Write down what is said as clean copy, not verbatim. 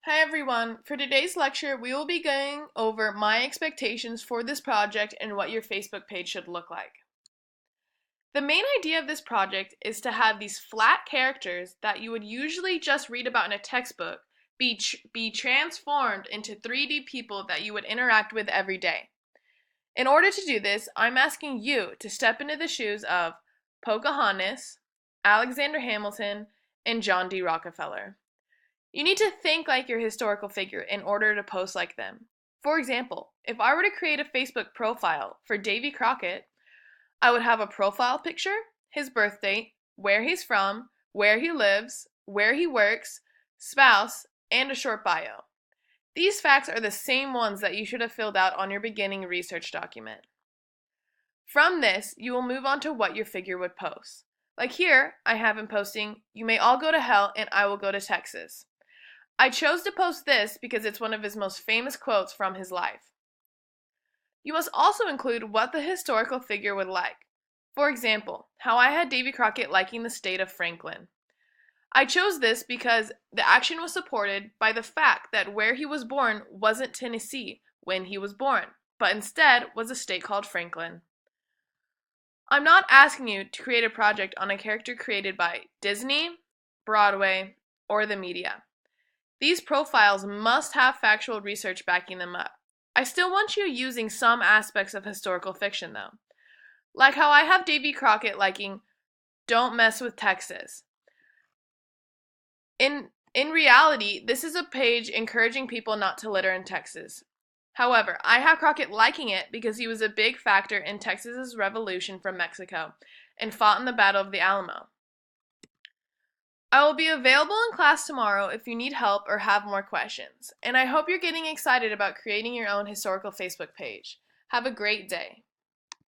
Hi everyone! For today's lecture, we will be going over my expectations for this project and what your Facebook page should look like. The main idea of this project is to have these flat characters that you would usually just read about in a textbook be transformed into 3D people that you would interact with every day. In order to do this, I'm asking you to step into the shoes of Pocahontas, Alexander Hamilton, and John D. Rockefeller. You need to think like your historical figure in order to post like them. For example, if I were to create a Facebook profile for Davy Crockett, I would have a profile picture, his birth date, where he's from, where he lives, where he works, spouse, and a short bio. These facts are the same ones that you should have filled out on your beginning research document. From this, you will move on to what your figure would post. Like here, I have him posting, "You may all go to hell and I will go to Texas." I chose to post this because it's one of his most famous quotes from his life. You must also include what the historical figure would like. For example, how I had Davy Crockett liking the state of Franklin. I chose this because the action was supported by the fact that where he was born wasn't Tennessee when he was born, but instead was a state called Franklin. I'm not asking you to create a project on a character created by Disney, Broadway, or the media. These profiles must have factual research backing them up. I still want you using some aspects of historical fiction though. Like how I have Davy Crockett liking "Don't mess with Texas." In reality, this is a page encouraging people not to litter in Texas. However, I have Crockett liking it because he was a big factor in Texas's revolution from Mexico and fought in the Battle of the Alamo. I will be available in class tomorrow if you need help or have more questions, and I hope you're getting excited about creating your own historical Facebook page. Have a great day.